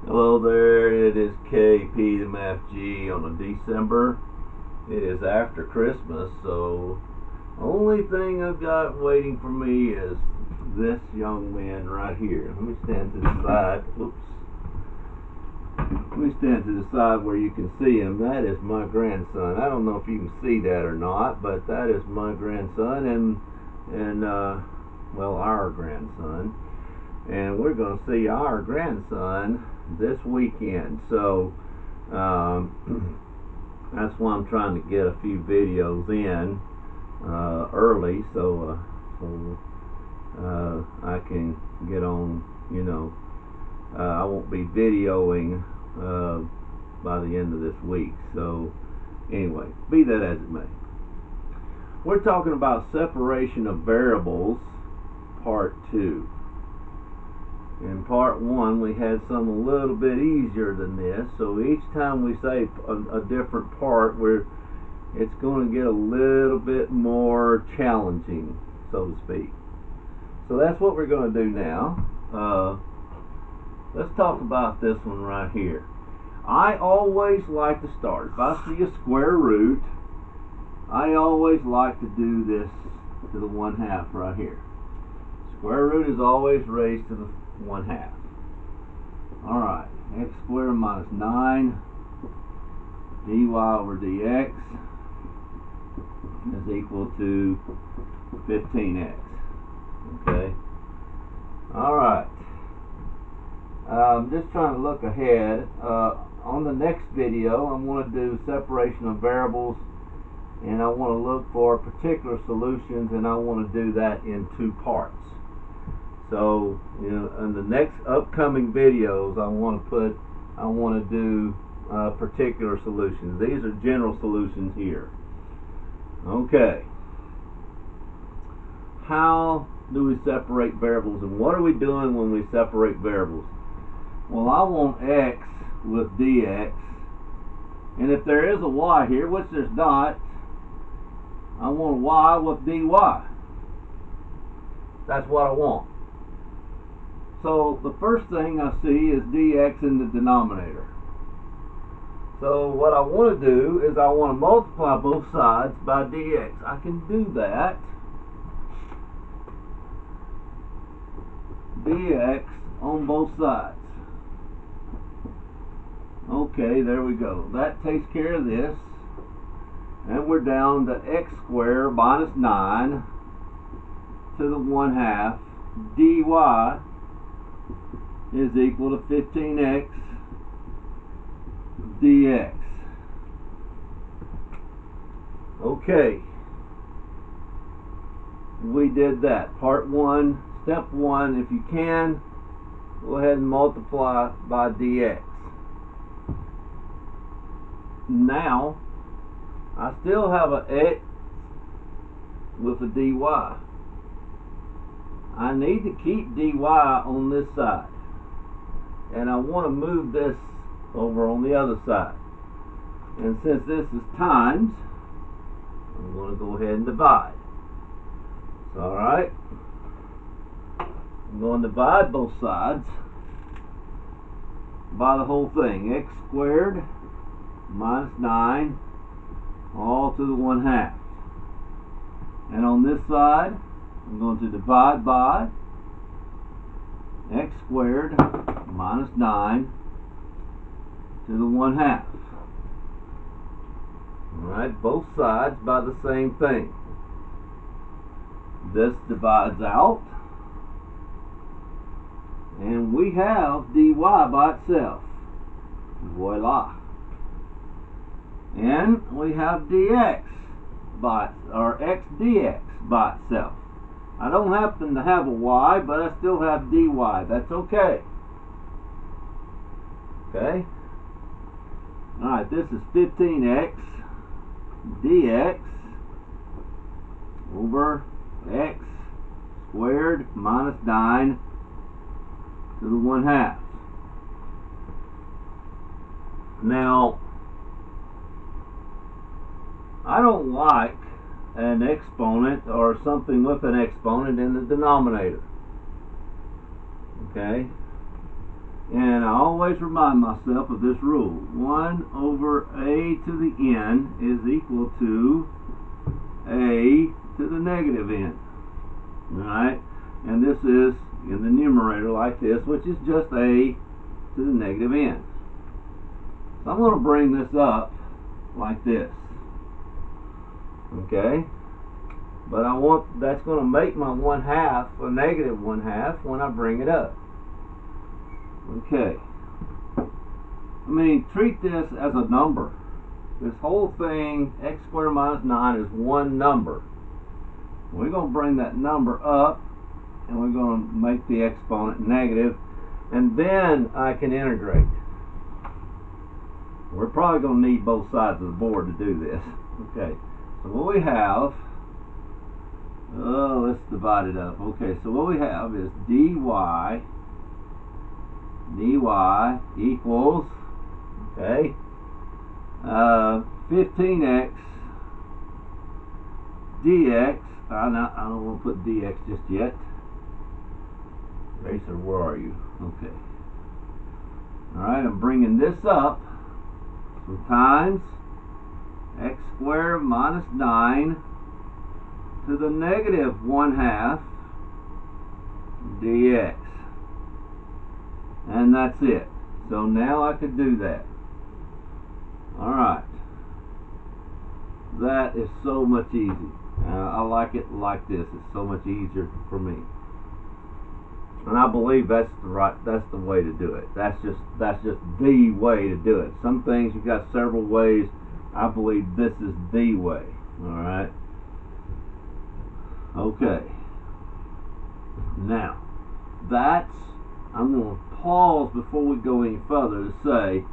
Hello there, it is KP the Math G on a December. It is after Christmas, so only thing I've got waiting for me is this young man right here. Let me stand to the side. Oops. Let me stand to the side where you can see him. That is my grandson. I don't know if you can see that or not, but that is my grandson and well, our grandson. And we're going to see our grandson this weekend. So that's why I'm trying to get a few videos in early so I can get on, I won't be videoing by the end of this week. So anyway, be that as it may, we're talking about separation of variables, part 2. In part 1 we had some a little bit easier than this, so each time we say a different part, it's going to get a little bit more challenging, so to speak. So that's what we're going to do now. Let's talk about this one right here. I always like to start, if I see a square root, I always like to do this to the 1/2 right here. Square root is always raised to the 1/2. Alright, x squared minus 9 dy over dx is equal to 15x. Okay? Alright. I'm just trying to look ahead. On the next video, I'm going to do separation of variables, and I want to look for particular solutions, and I want to do that in 2 parts. So, in the next upcoming videos, I want to do particular solutions. These are general solutions here. Okay. How do we separate variables, and what are we doing when we separate variables? Well, I want x with dx, and if there is a y here, which there's not, I want y with dy. That's what I want. So the first thing I see is dx in the denominator. So what I want to do is I want to multiply both sides by dx. I can do that. Dx on both sides. Okay, there we go. That takes care of this. And we're down to x squared minus 9 to the 1/2 dy is equal to 15x dx. Okay, we did that. Part 1, step 1, if you can, go ahead and multiply by dx. Now, I still have an x with a dy. I need to keep dy on this side, and I want to move this over on the other side. And since this is times, I'm going to go ahead and divide. So, alright, I'm going to divide both sides by the whole thing. X squared minus 9 all to the 1/2. And on this side, I'm going to divide by x squared minus 9 to the 1/2. Alright, both sides by the same thing. This divides out, and we have dy by itself. Voila. And we have dx x dx by itself. I don't happen to have a y, but I still have dy. That's okay. Okay? Alright, this is 15x dx over x squared minus 9 to the 1/2. Now, I don't like an exponent or something with an exponent in the denominator. Okay? And I always remind myself of this rule. 1 over a to the n is equal to a to the negative n. Alright? And this is in the numerator like this, which is just a to the negative n. So I'm going to bring this up like this. Okay? But that's going to make my 1/2 a negative 1/2 when I bring it up. Okay. I mean, treat this as a number. This whole thing, x squared minus 9, is one number. We're going to bring that number up, and we're going to make the exponent negative, and then I can integrate. We're probably going to need both sides of the board to do this. Okay. So what we have, let's divide it up. Okay, so what we have is dy equals, okay, 15x dx. I don't want to put dx just yet. Eraser, where are you? Okay. Alright, I'm bringing this up. So times x squared minus 9 to the negative 1/2 dx. And that's it. So now I could do that. Alright. That is so much easy. I like it like this. It's so much easier for me. And I believe that's the way to do it. That's just the way to do it. Some things you've got several ways. I believe this is the way. Alright. Okay. Now, I'm going to pause before we go any further to say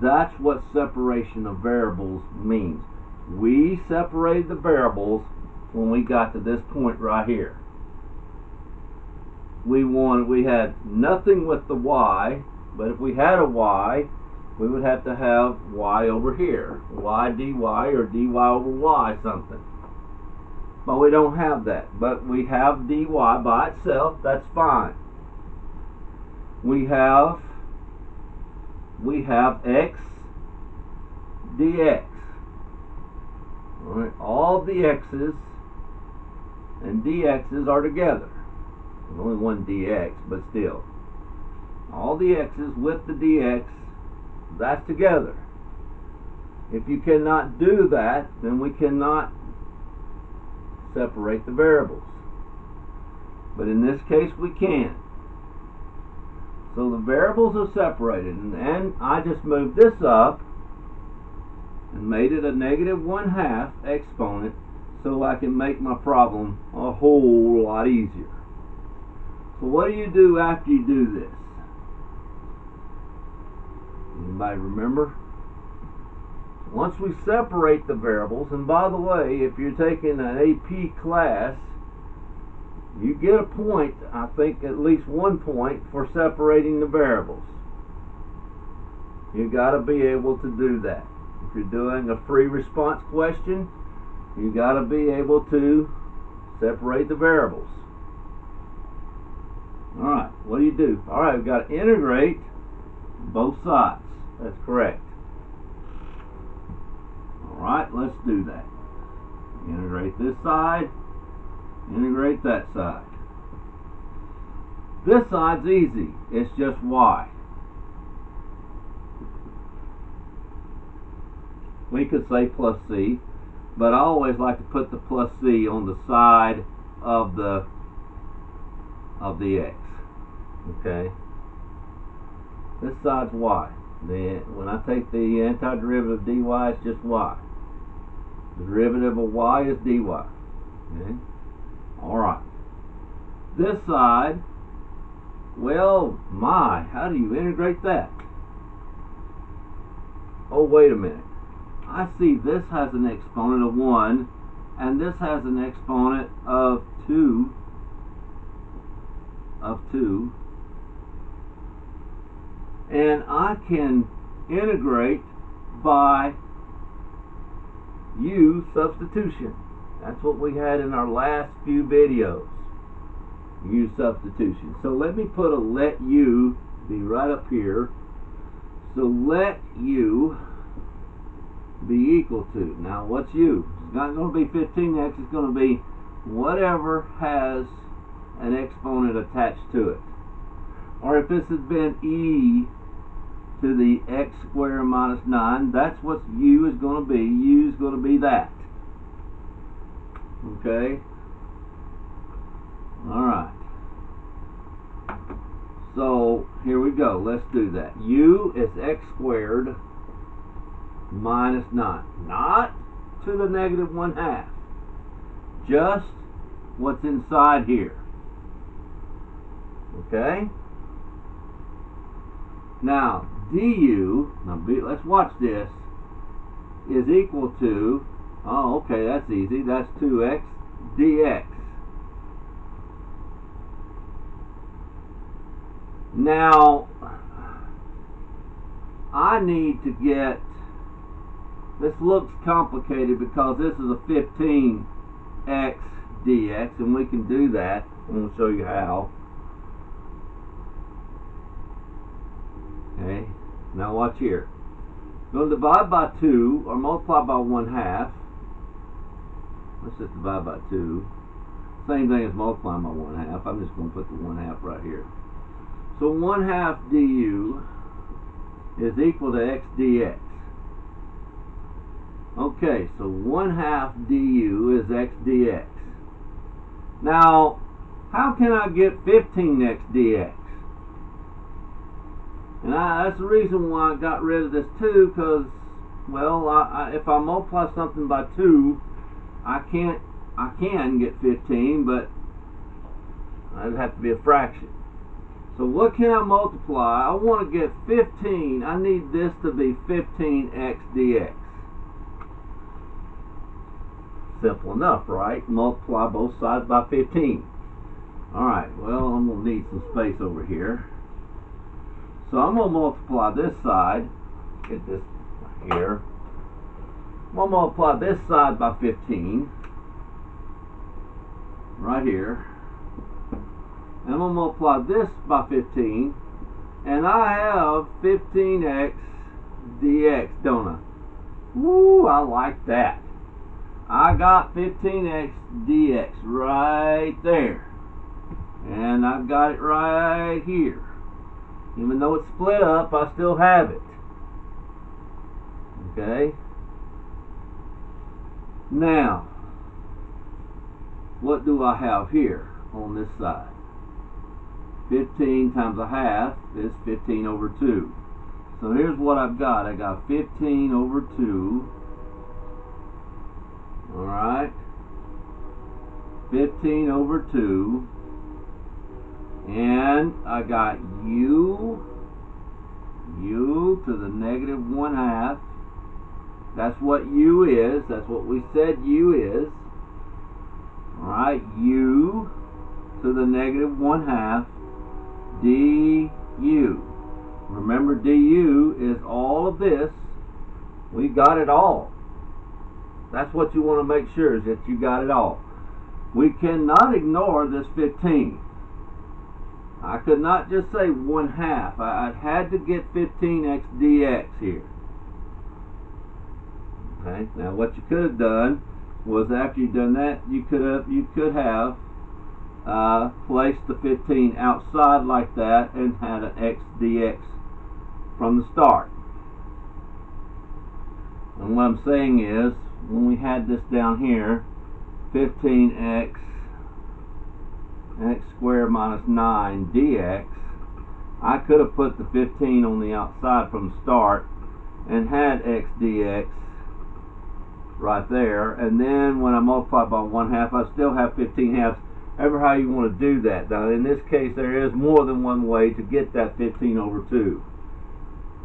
that's what separation of variables means. We separated the variables when we got to this point right here. We had nothing with the y, but if we had a y, we would have to have y over here, y dy or dy over y something. But we don't have that. But we have dy by itself. That's fine. We have x dx. All right, all the x's and dx's are together. There's only one dx, but still. All the x's with the dx, that's together. If you cannot do that, then we cannot separate the variables. But in this case, we can. So the variables are separated, and I just moved this up and made it a negative 1/2 exponent so I can make my problem a whole lot easier. So what do you do after you do this? Anybody remember? Once we separate the variables, and by the way, if you're taking an AP class, you get a point, I think at least 1 point, for separating the variables. You got to be able to do that. If you're doing a free response question, you got to be able to separate the variables. Alright, what do you do? Alright, we've got to integrate both sides. That's correct. Alright, let's do that. Integrate this side, integrate that side. This side's easy. It's just y. We could say plus c, but I always like to put the plus c on the side of the x. Okay? This side's y. When I take the antiderivative of dy, it's just y. The derivative of y is dy. Okay? Alright. This side, well, how do you integrate that? Oh, wait a minute. I see this has an exponent of 1, and this has an exponent of 2. And I can integrate by substitution. That's what we had in our last few videos. Substitution. So let me put a let u be right up here. So let u be equal to, now what's u? It's not going to be 15x, it's going to be whatever has an exponent attached to it. Or if this had been e to the x squared minus 9, that's what u is going to be. U is going to be that. Okay? Alright. So, here we go. Let's do that. U is x squared minus 9. Not to the negative 1/2. Just what's inside here. Okay? Now, du, let's watch this, is equal to, oh, okay, that's easy. That's 2x dx. Now, I need to get, this looks complicated because this is a 15x dx, and we can do that. I'm going to show you how. Okay, now watch here. I'm going to divide by 2 or multiply by 1/2. Let's just divide by 2. Same thing as multiplying by 1/2. I'm just going to put the 1/2 right here. So 1/2 du is equal to x dx. Okay, so 1/2 du is x dx. Now, how can I get 15x dx? And that's the reason why I got rid of this 2, because, well, if I multiply something by 2, I can get 15, but it'd have to be a fraction. So what can I multiply? I want to get 15. I need this to be 15x dx. Simple enough, right? Multiply both sides by 15. Alright, well, I'm going to need some space over here. So I'm going to multiply this side. Get this here. I'm going to multiply this side by 15. Right here. And I'm going to multiply this by 15. And I have 15x dx, don't I? Woo, I like that. I got 15x dx right there. And I've got it right here. Even though it's split up, I still have it. Okay? Now, what do I have here on this side? 15 times 1/2 is 15 over 2. So here's what I've got. I got 15 over 2. Alright? 15 over 2. And I got u to the negative 1/2. That's what u is. That's what we said u is. Alright, u to the negative 1/2 du. Remember, du is all of this. We got it all. That's what you want to make sure, is that you got it all. We cannot ignore this 15. I could not just say 1/2. I had to get 15x dx here. Okay. Now, what you could have done was, after you've done that, you could have placed the 15 outside like that and had an x dx from the start. And what I'm saying is, when we had this down here, 15x squared minus 9 dx, I could have put the 15 on the outside from the start and had x dx right there, and then when I multiply by 1/2, I still have 15/2. Ever how you want to do that. Now, in this case, there is more than one way to get that 15 over 2.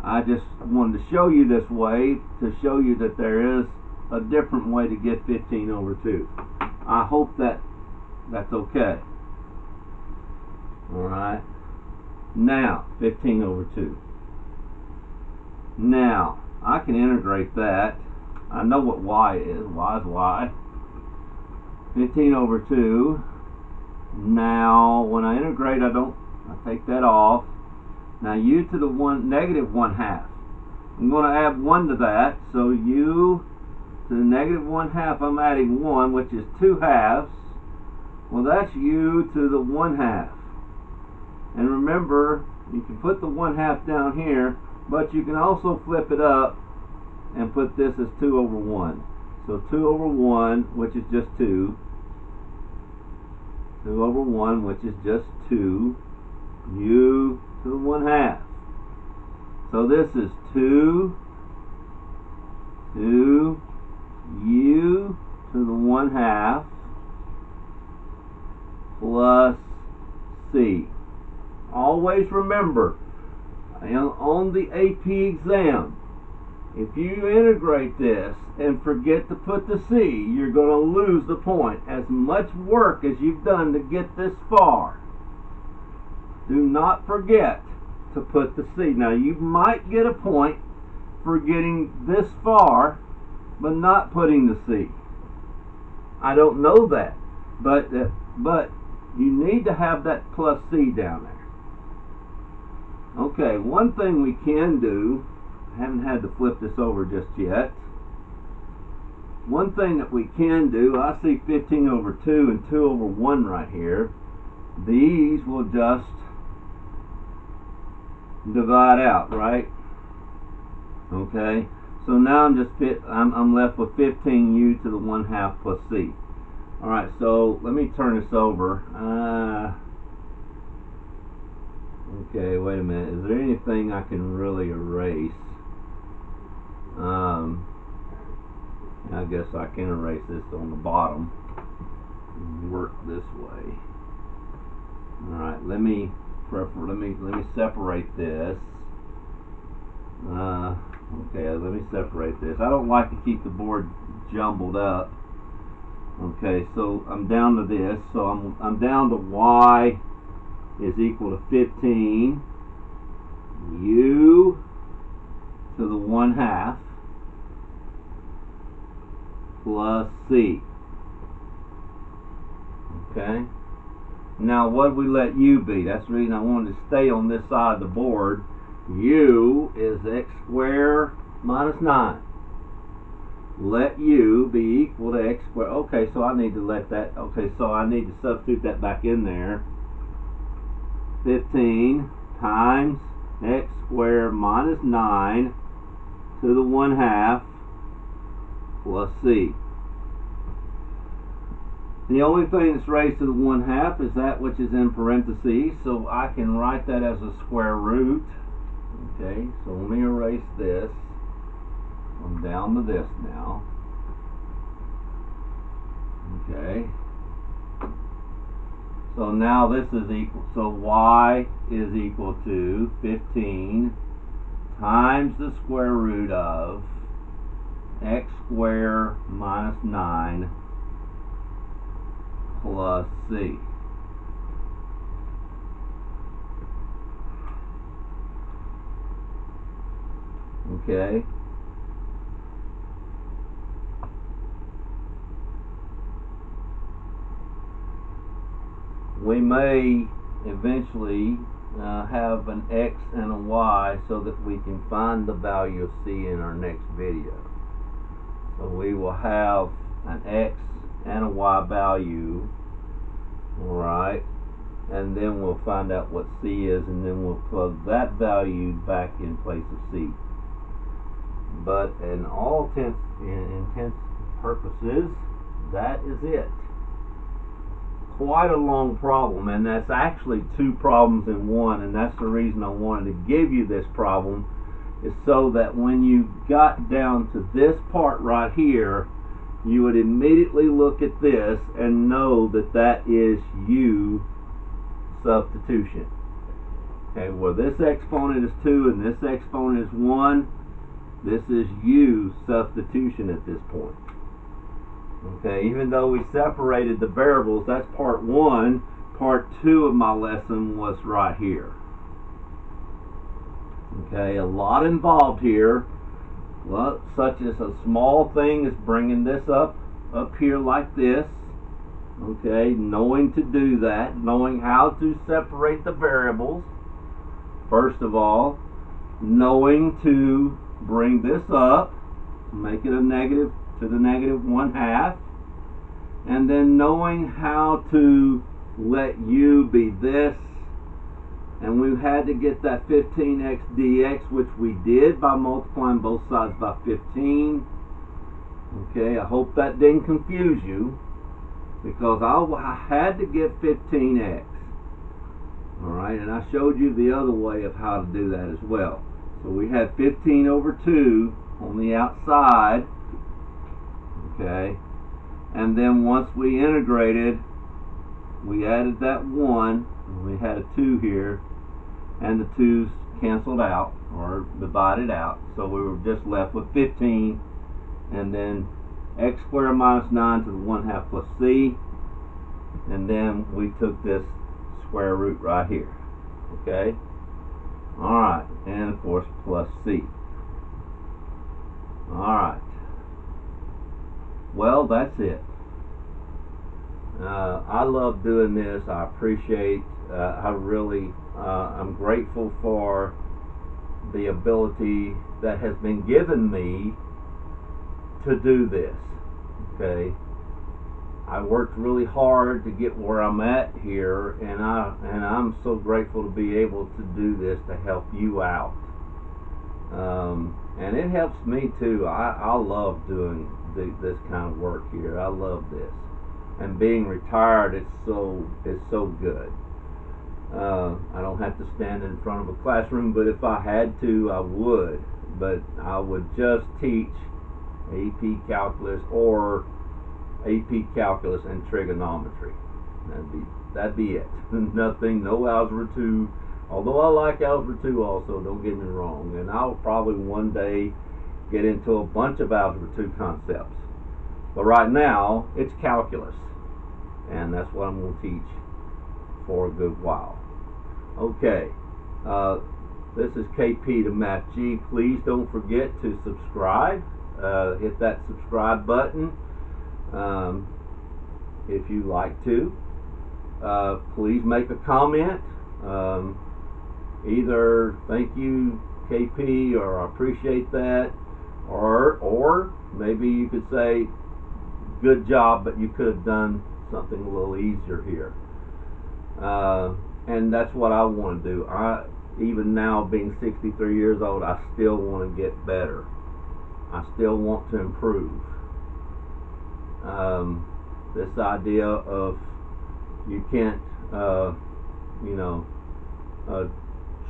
I just wanted to show you this way to show you that there is a different way to get 15 over 2. I hope that's okay. Alright. Now, 15 over 2. Now, I can integrate that. I know what y is. Y is y. 15 over 2. Now, when I integrate, I take that off. Now u to the negative 1/2. I'm going to add 1 to that, so u to the negative 1/2, I'm adding 1, which is 2/2. Well, that's u to the 1/2. And remember, you can put the 1/2 down here, but you can also flip it up and put this as 2 over 1. So 2 over 1, which is just 2. 2 over 1, which is just 2. U to the 1/2. So this is 2 u to the 1/2 plus c. Always remember, on the AP exam, if you integrate this and forget to put the c, you're going to lose the point. As much work as you've done to get this far, do not forget to put the c. Now, you might get a point for getting this far, but not putting the c. I don't know that, but you need to have that plus c down there. Okay, one thing we can do, I haven't had to flip this over just yet. One thing that we can do, I see 15 over 2 and 2 over 1 right here. These will just divide out, right? Okay, so now I'm left with 15u to the 1/2 plus c. All right, so let me turn this over. Okay, wait a minute. Is there anything I can really erase? I guess I can erase this on the bottom. Work this way. All right, let me separate this. Okay, let me separate this. I don't like to keep the board jumbled up. Okay, so I'm down to this. So I'm down to y is equal to 15 u to the 1/2 plus c. Okay. Now, what did we let u be? That's the reason I wanted to stay on this side of the board. U is x squared minus 9. Let u be equal to x squared. Okay, so I need to let that. Okay, so I need to substitute that back in there. 15 times x squared minus 9 to the 1/2 plus c. The only thing that's raised to the 1/2 is that which is in parentheses, so I can write that as a square root. Okay, so let me erase this. I'm down to this now. Okay. So now this is equal, so y is equal to 15 times the square root of x squared minus 9 plus c. Okay. We may eventually have an x and a y so that we can find the value of c in our next video. So we will have an x and a y value, alright, and then we'll find out what c is, and then we'll plug that value back in place of c. But in all intents purposes, that is it. Quite a long problem, and that's actually 2 problems in one, and that's the reason I wanted to give you this problem, is so that when you got down to this part right here, you would immediately look at this and know that that is u substitution. Okay, well, this exponent is 2 and this exponent is 1. This is u substitution at this point. Okay, even though we separated the variables, that's part 1. Part 2 of my lesson was right here. Okay, a lot involved here. Well, such as a small thing as bringing this up here like this. Okay, knowing to do that, knowing how to separate the variables. First of all, knowing to bring this up, make it a negative to the negative 1/2, and then knowing how to let u be this, and we had to get that 15x dx, which we did by multiplying both sides by 15. Okay, I hope that didn't confuse you, because I had to get 15x. Alright, and I showed you the other way of how to do that as well. So we had 15 over 2 on the outside. Okay, and then once we integrated, we added that 1, and we had a 2 here, and the 2's canceled out or divided out, so we were just left with 15, and then x squared minus 9 to the 1/2 plus c, and then we took this square root right here. Okay, alright, and of course plus c. Alright, well, that's it. I love doing this. I appreciate, I'm grateful for the ability that has been given me to do this. Okay, I worked really hard to get where I'm at here, and I'm so grateful to be able to do this to help you out. And it helps me too. I love doing this kind of work here. I love this, and being retired, it's so good. I don't have to stand in front of a classroom, but if I had to, I would. But I would just teach AP Calculus or AP Calculus and Trigonometry. That'd be it. Nothing, no Algebra 2. Although I like Algebra 2 also, don't get me wrong. And I'll probably one day get into a bunch of Algebra 2 concepts. But right now, it's Calculus. And that's what I'm going to teach for a good while. Okay. This is KP to Math G. Please don't forget to subscribe. Hit that subscribe button if you like to. Please make a comment. Either thank you KP, or I appreciate that, or maybe you could say good job, but you could have done something a little easier here. And that's what I want to do. Even now, being 63 years old, I still want to get better. I still want to improve. This idea of you can't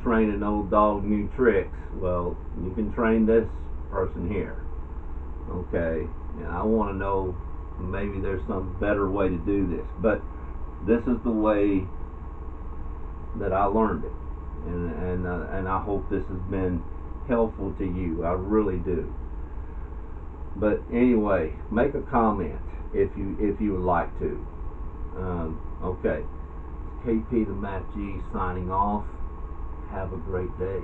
train an old dog new tricks. Well, you can train this person here. Okay, and I want to know, maybe there's some better way to do this, but this is the way that I learned it, and I hope this has been helpful to you. I really do. But anyway, make a comment if you would like to. Okay, KP the Math G signing off. Have a great day.